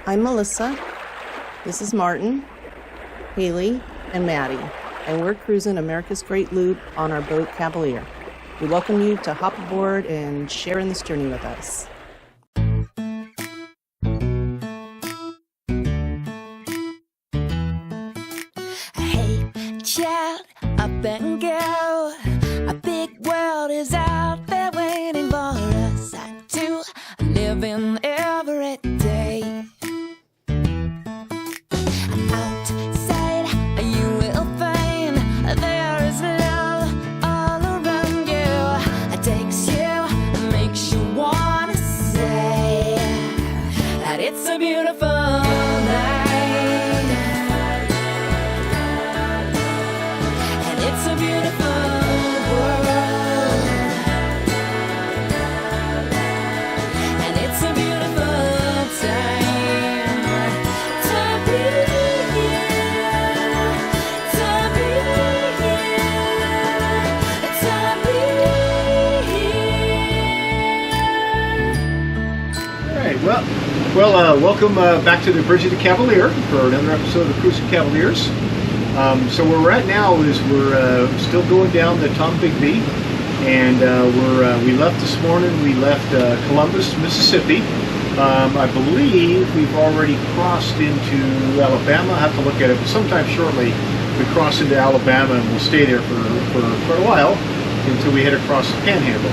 I'm Melissa. This is Martin, Haley, and Maddie, and we're cruising America's Great Loop on our boat Cavalier. We welcome you to hop aboard and share in this journey with us. Hey, child, up and go. A big world is out there waiting for us to live in every day. Outside, you will find there is love all around you. It takes you, makes you wanna say that it's a beautiful night. And it's a beautiful world. And it's a beautiful time to be here, to be here, to be here. All right, welcome back to the Bridge of the Cavalier for another episode of Cruising Cavaliers. So where we're at now is we're still going down the Tomm and we left this morning. We left Columbus, Mississippi. I believe we've already crossed into Alabama. I have to look at it, but sometime shortly we cross into Alabama and we'll stay there for quite a while until we head across the Panhandle.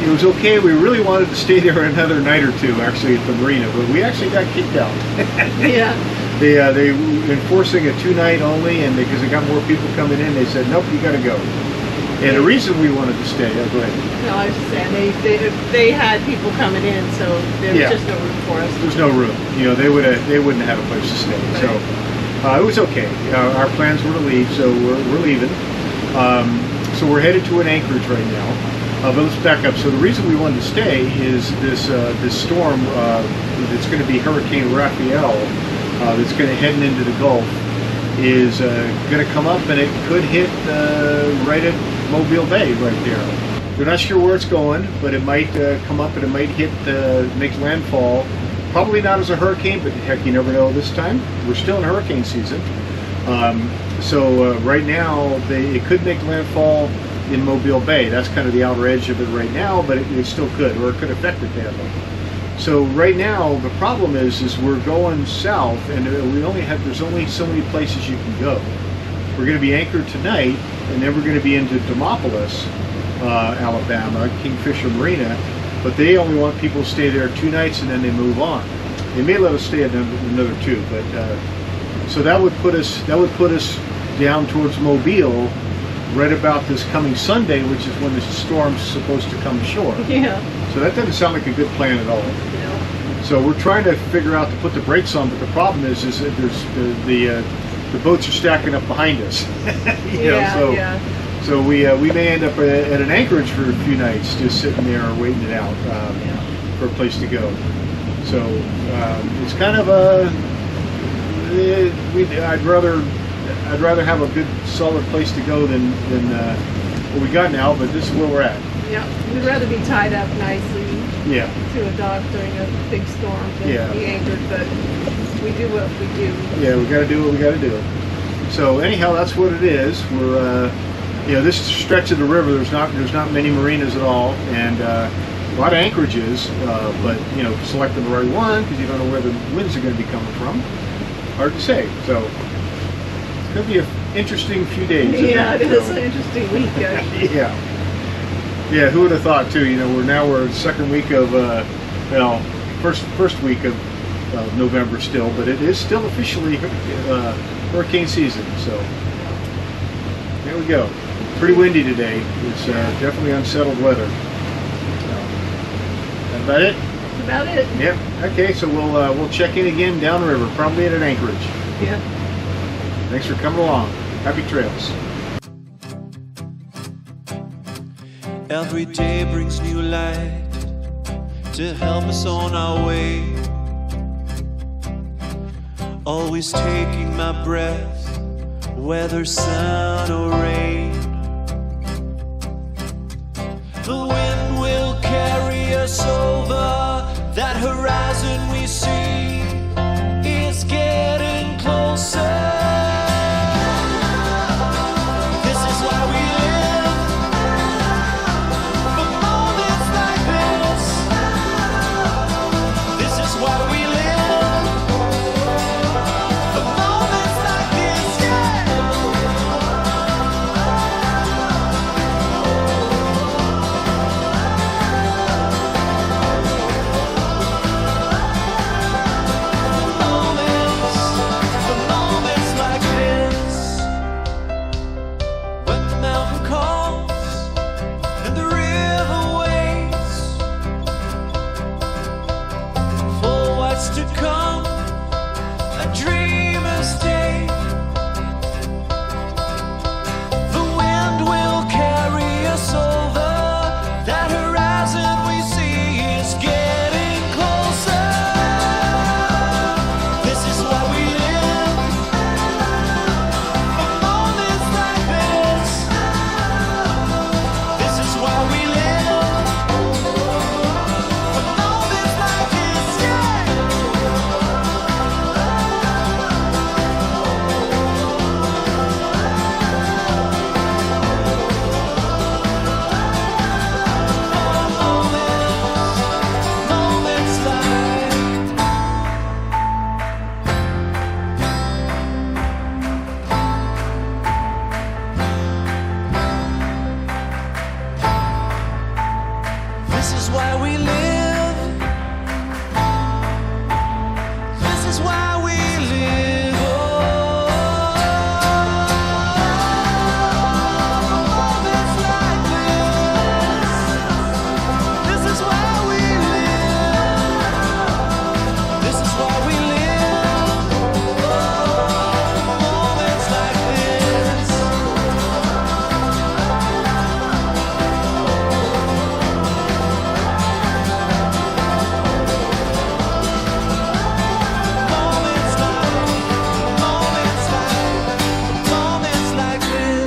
It was okay. We really wanted to stay there another night or two, actually, at the marina, but we actually got kicked out. Yeah. They enforcing a 2-night only, and because they got more people coming in, they said, nope, you got to go. And the reason we wanted to stay, go ahead. No, I was just saying they had people coming in, so there was just no room for us. There's no room. You know, they wouldn't have a place to stay. Right. So it was okay. Our plans were to leave, so we're leaving. So we're headed to an anchorage right now. But let's back up. So the reason we wanted to stay is this storm that's going to be Hurricane Raphael that's going to head into the Gulf is going to come up, and it could hit right at Mobile Bay right there. They're not sure where it's going, but it might come up and it might hit, make landfall. Probably not as a hurricane, but heck, you never know this time. We're still in hurricane season. So right now, it could make landfall in Mobile Bay. That's kind of the outer edge of it right now, but it still could, or it could affect it badly. So right now, the problem is we're going south, and there's only so many places you can go. We're going to be anchored tonight, and then we're going to be into Demopolis, Alabama, Kingfisher Marina, but they only want people to stay there 2 nights and then they move on. They may let us stay another 2, but so that would put us down towards Mobile right about this coming Sunday, which is when the storm's supposed to come ashore. Yeah. So that doesn't sound like a good plan at all. Yeah. So we're trying to figure out to put the brakes on, but the problem is that there's the boats are stacking up behind us. So we may end up at an anchorage for a few nights, just sitting there waiting it out for a place to go. So it's kind of I'd rather have a good solid place to go than what we got now, but this is where we're at. Yeah, we'd rather be tied up nicely to a dock during a big storm than be anchored, but we do what we do. Yeah, we got to do what we got to do. So anyhow, that's what it is. We're this stretch of the river, there's not many marinas at all, and a lot of anchorages, but selecting the right one because you don't know where the winds are going to be coming from. Hard to say. So it's going to be an interesting few days. Yeah, it is an interesting week. Yeah, who would have thought too? We're second week of first week of November still, but it is still officially hurricane season. So there we go. Pretty windy today. It's definitely unsettled weather. So, that about it? That's about it. Yep. Okay, so we'll check in again downriver, probably at an anchorage. Yeah. Thanks for coming along. Happy trails. Every day brings new light to help us on our way. Always taking my breath, whether sun or rain. The wind will carry us over why we live. This is why we live. Oh, moments like this. This is why we live. This is why we live. Oh, moments like this. Moments like this.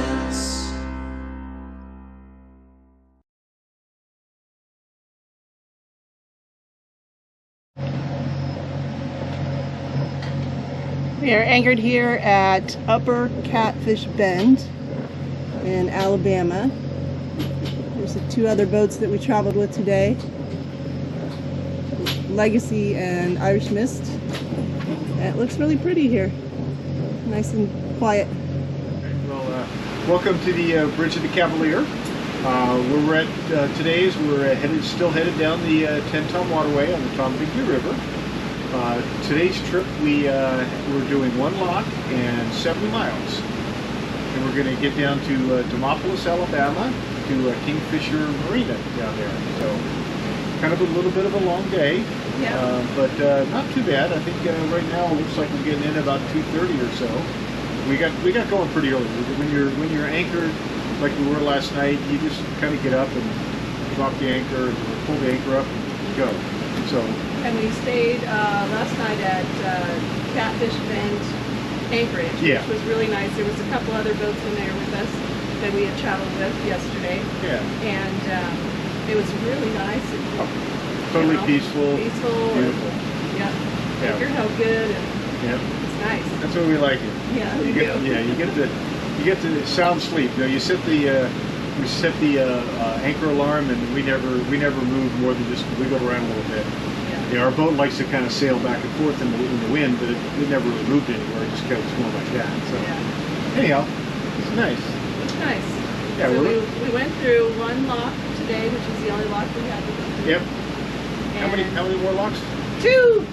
We are anchored here at Upper Catfish Bend in Alabama. There's the two other boats that we traveled with today, Legacy and Irish Mist. And it looks really pretty here, nice and quiet. Well, welcome to the Bridge of the Cavalier. Where we're at today is we're still headed down the Tenn Tom Waterway on the Tombigbee River. Today's trip we're doing one lock and 70 miles. And we're going to get down to Demopolis, Alabama to Kingfisher Marina down there. So kind of a little bit of a long day, but not too bad. I think right now it looks like we're getting in about 2:30 or so. We got going pretty early. When you're anchored like we were last night, you just kind of get up and drop the anchor, or pull the anchor up and go. So. And we stayed last night at Catfish Bend Anchorage, which was really nice. There was a couple other boats in there with us that we had traveled with yesterday. Yeah. And it was really nice. And, totally peaceful. Beautiful. Yeah. Anchor held good, and it's nice. That's what we like it. Yeah. You get to sound sleep. You know, you set the anchor alarm, and we never move more than just wiggle around a little bit. Yeah, our boat likes to kind of sail back and forth in the wind, but it never really moved anywhere. It just kept going like that. So anyhow, it's nice. It's nice. Yeah, so we went through one lock today, which is the only lock we had to go through. Yep. How many more locks? Two.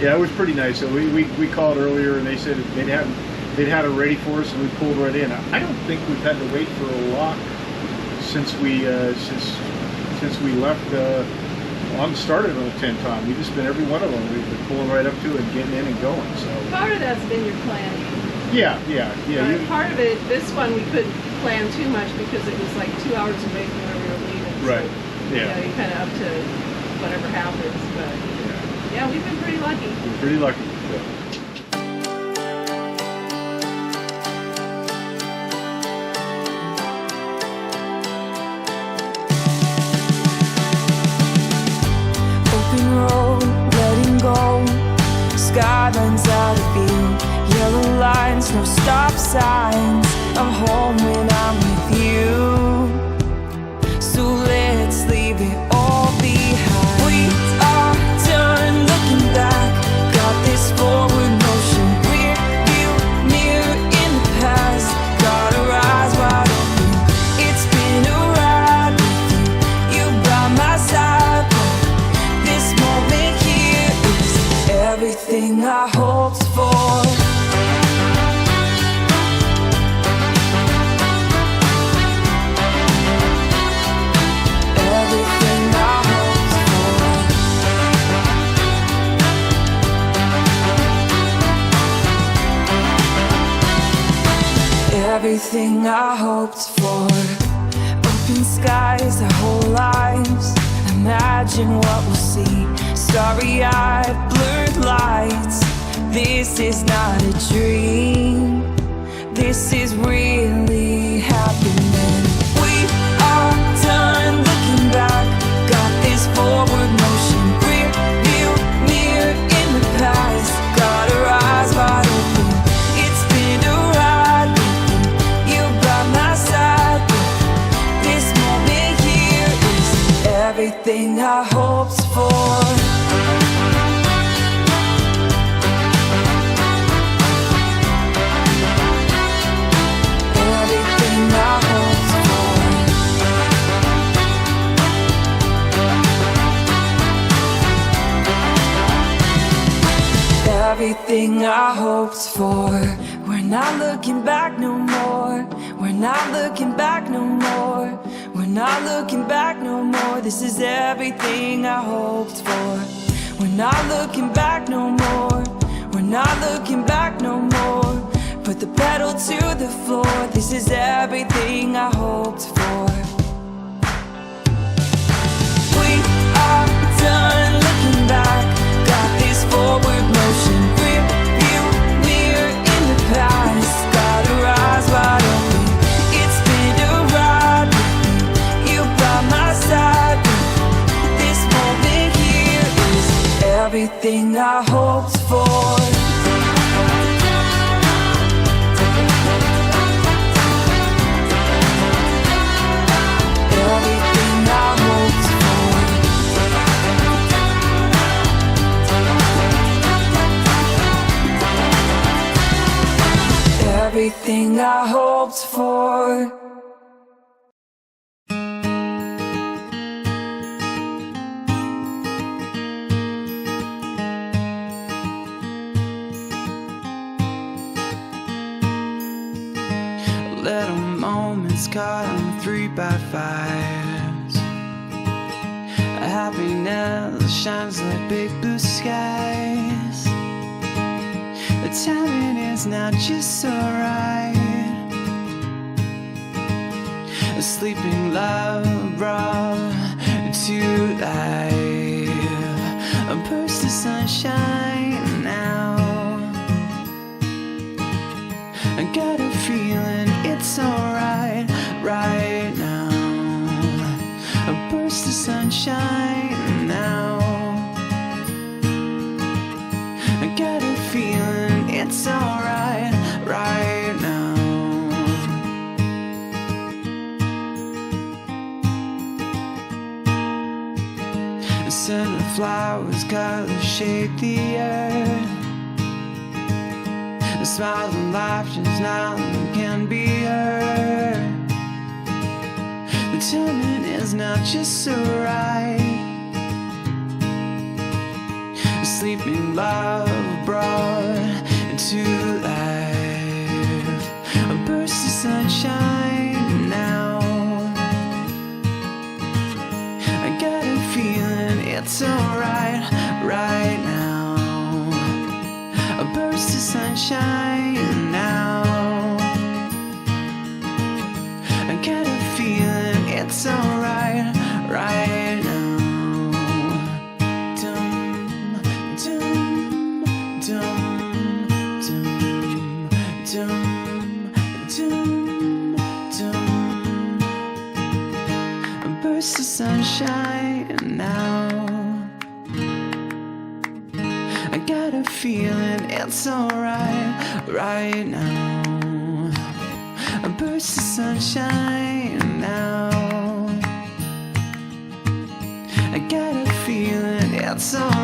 Yeah, it was pretty nice. So we called earlier, and they said they'd had it ready for us, and we pulled right in. I don't think we've had to wait for a lock since we left started on the Tenn Tom. We've just been every one of them. We've been pulling right up to it and getting in and going. So part of that's been your planning. Yeah. Part of it, this one we couldn't plan too much because it was like 2 hours away from where we were leaving. Right. So, you kind of up to whatever happens. But yeah, we've been pretty lucky. We're pretty lucky. Yeah. Skylines out of view, yellow lines, no stop signs. I'm home when I'm with you, so let's leave it all behind. We are done looking back, got this forward motion. We're near in the past, got our eyes wide open. It's been a ride with you by my side, but this moment here is everything I hoped for. Everything I hoped for. Everything I hoped for. Open skies, our whole lives. Imagine what we'll see. Starry-eyed, blurred lights. This is not a dream. This is really happening. We are done looking back, got this forward motion. We're near in the past, got our eyes wide open. It's been a ride with you by my side, but this moment here is everything I hoped for. Everything I hoped for. everything I hoped for. We're not looking back no more. We're not looking back no more. We're not looking back no more. This is everything I hoped for. We're not looking back no more. We're not looking back no more. Put the pedal to the floor. This is everything I hoped for. We are done looking back. Got this forward motion. Rear view mirror in the past. Got our eyes wide open. It's been a ride with me. You by my side. This moment here is everything I hoped for. Everything I hoped for. Little moments caught on 3x5s. Happiness shines like big blue skies. The timing is now just so right. A sleeping love brought to life. A burst of sunshine now. I got a feeling it's alright right now. A burst of sunshine now. I got a feeling it's alright right now. The scent of flowers, colors shake the earth. The smiles and laughter now can be heard. The timing is now just so right. A sleeping love brought to life. A burst of sunshine now. I got a feeling it's alright right now. A burst of sunshine now. I got a feeling it's alright right now. Dum, dum, dum, dum, dum, dum, dum. A burst of sunshine now. I got a feeling it's alright right now. A burst of sunshine now. I got a feeling it's alright.